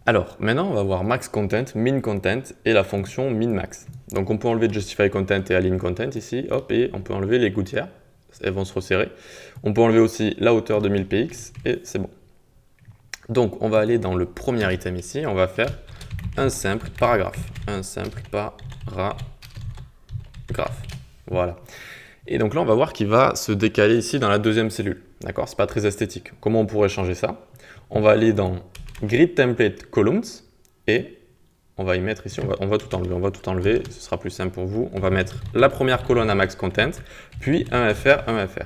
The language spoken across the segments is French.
Alors, maintenant, on va voir max content, min content et la fonction min max. Donc, on peut enlever justify content et align content ici, hop, et on peut enlever les gouttières, elles vont se resserrer. On peut enlever aussi la hauteur de 1000 px et c'est bon. Donc, on va aller dans le premier item ici, on va faire un simple paragraphe. Un simple paragraphe. Voilà. Et donc là, on va voir qu'il va se décaler ici dans la deuxième cellule. D'accord? C'est pas très esthétique. Comment on pourrait changer ça? On va aller dans Grid Template Columns et on va y mettre ici, on va tout enlever, ce sera plus simple pour vous. On va mettre la première colonne à max content, puis un fr, un fr.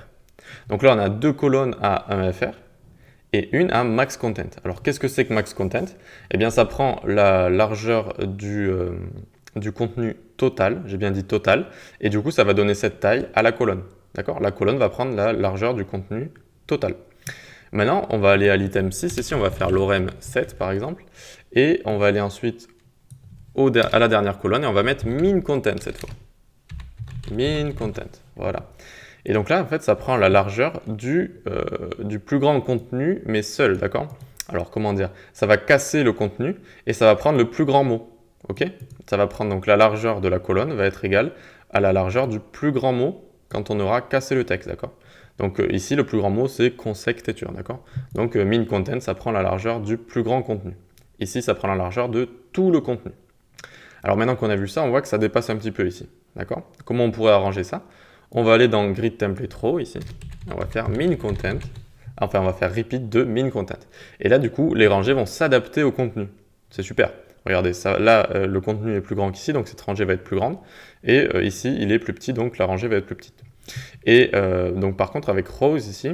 Donc là, on a deux colonnes à 1 fr et une à max content. Alors, qu'est-ce que c'est que max content? Eh bien, ça prend la largeur du contenu total, j'ai bien dit total, et du coup, ça va donner cette taille à la colonne. D'accord? La colonne va prendre la largeur du contenu total. Maintenant, on va aller à l'item 6, ici, on va faire lorem 7 par exemple, et on va aller ensuite à la dernière colonne, et on va mettre min content cette fois. Min content, voilà. Et donc là, en fait, ça prend la largeur du plus grand contenu, mais seul, d'accord? Alors, comment dire? Ça va casser le contenu, et ça va prendre le plus grand mot, ok? Ça va prendre, donc la largeur de la colonne va être égale à la largeur du plus grand mot quand on aura cassé le texte, d'accord? Donc ici, le plus grand mot, c'est consecteture, d'accord? Donc min content, ça prend la largeur du plus grand contenu. Ici, ça prend la largeur de tout le contenu. Alors maintenant qu'on a vu ça, on voit que ça dépasse un petit peu ici, d'accord? Comment on pourrait arranger ça? On va aller dans Grid Template Row ici, on va faire min content, enfin on va faire repeat de min content. Et là, du coup, les rangées vont s'adapter au contenu. C'est super. Regardez, ça, là, le contenu est plus grand qu'ici, donc cette rangée va être plus grande. Et ici, il est plus petit, donc la rangée va être plus petite. Et donc par contre avec rows ici,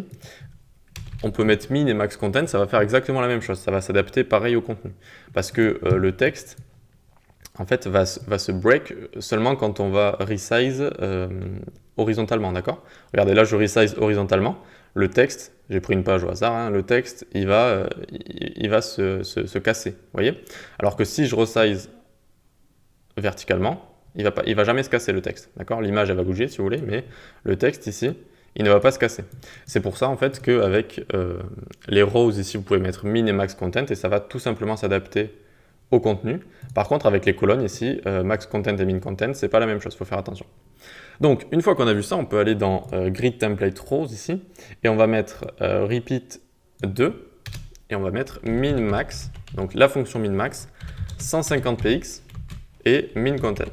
on peut mettre min et max content, ça va faire exactement la même chose, ça va s'adapter pareil au contenu. Parce que le texte, en fait, va se break seulement quand on va resize horizontalement, d'accord? Regardez, là je resize horizontalement, le texte, j'ai pris une page au hasard, hein, le texte, il va se casser, vous voyez? Alors que si je resize verticalement, il va jamais se casser le texte, d'accord? L'image, elle va bouger si vous voulez, mais le texte ici, il ne va pas se casser. C'est pour ça en fait qu'avec les rows ici, vous pouvez mettre min et max content et ça va tout simplement s'adapter au contenu. Par contre, avec les colonnes ici, max content et min content, c'est pas la même chose, il faut faire attention. Donc, une fois qu'on a vu ça, on peut aller dans Grid Template Rows ici, et on va mettre repeat 2, et on va mettre min max, donc la fonction min max, 150 px, et min content.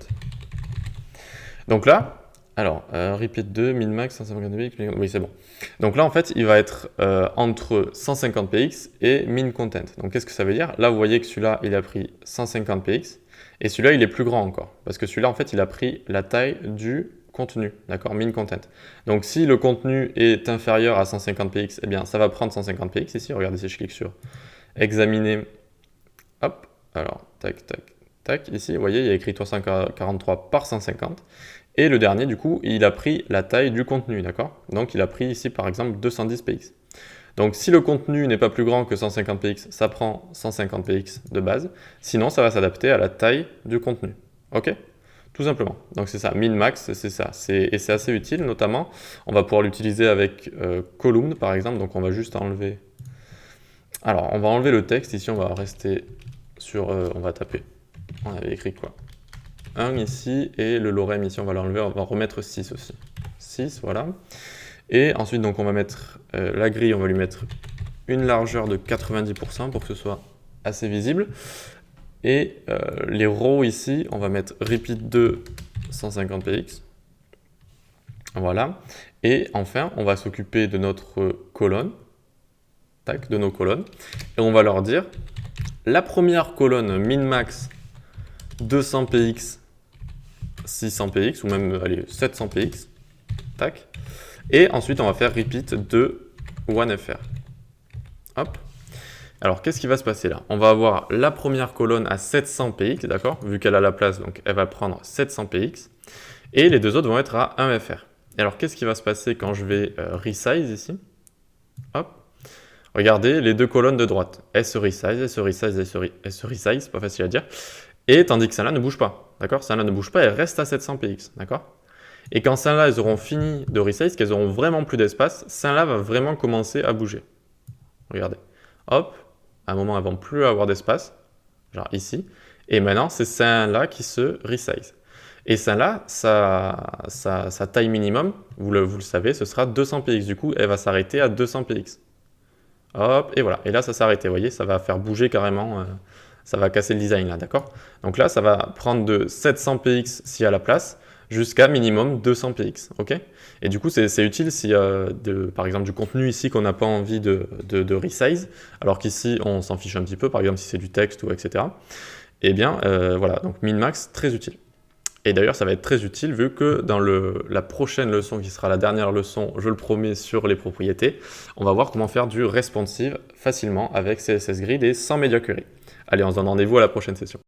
Donc là, alors, repeat 2, min max, 150 px, oui c'est bon. Donc là en fait, il va être entre 150 px et min content. Donc qu'est-ce que ça veut dire? Là vous voyez que celui-là, il a pris 150 px, et celui-là, il est plus grand encore. Parce que celui-là, en fait, il a pris la taille du contenu, d'accord, min content. Donc si le contenu est inférieur à 150 px, eh bien ça va prendre 150 px ici. Regardez si je clique sur examiner, hop, alors, tac, tac, tac, ici, vous voyez, il y a écrit 343 par 150. Et le dernier, du coup, il a pris la taille du contenu, d'accord? Donc, il a pris ici, par exemple, 210 px. Donc, si le contenu n'est pas plus grand que 150 px, ça prend 150 px de base. Sinon, ça va s'adapter à la taille du contenu. OK? Tout simplement. Donc, c'est ça. Min-max, c'est ça. Et c'est assez utile, notamment. On va pouvoir l'utiliser avec column, par exemple. Donc, on va juste enlever... Alors, on va enlever le texte. Ici, on va rester sur... on va taper. On avait écrit quoi? 1 ici, et le lorem ici, on va l'enlever, on va remettre 6 aussi. 6, voilà. Et ensuite, donc, on va mettre la grille, on va lui mettre une largeur de 90% pour que ce soit assez visible. Et les rows ici, on va mettre repeat 2, 150 px. Voilà. Et enfin, on va s'occuper de notre colonne, tac, de nos colonnes, et on va leur dire, la première colonne min-max 200 px, 600 px, ou même allez, 700 px, tac. Et ensuite, on va faire repeat de 1fr. Hop. Alors, qu'est-ce qui va se passer là? On va avoir la première colonne à 700 px, d'accord? Vu qu'elle a la place, donc elle va prendre 700 px. Et les deux autres vont être à 1fr. Et alors, qu'est-ce qui va se passer quand je vais resize ici? Hop. Regardez les deux colonnes de droite. Elles se resize, elles se resize, elles se resize, c'est pas facile à dire. Et tandis que celle-là ne bouge pas, d'accord? Celle-là ne bouge pas, elle reste à 700 px, d'accord? Et quand celles-là, elles auront fini de resize, qu'elles auront vraiment plus d'espace, celle-là va vraiment commencer à bouger. Regardez. Hop, à un moment, elles vont plus avoir d'espace. genre ici. Et maintenant, c'est celle-là qui se resize. Et celle-là, sa taille minimum, vous le savez, ce sera 200 px. Du coup, elle va s'arrêter à 200 px. Hop, et voilà. Et là, ça s'est arrêté. Vous voyez, ça va faire bouger carrément. Ça va casser le design là, d'accord? Donc là, ça va prendre de 700 px s'il y a la place, jusqu'à minimum 200 px, ok? Et du coup, c'est utile si par exemple, du contenu ici qu'on n'a pas envie de resize, alors qu'ici, on s'en fiche un petit peu, par exemple, si c'est du texte ou etc. Eh bien, voilà, donc min-max, très utile. Et d'ailleurs, ça va être très utile vu que dans la prochaine leçon, qui sera la dernière leçon, je le promets, sur les propriétés, on va voir comment faire du responsive facilement avec CSS Grid et sans Media Query. Allez, on se donne rendez-vous à la prochaine session.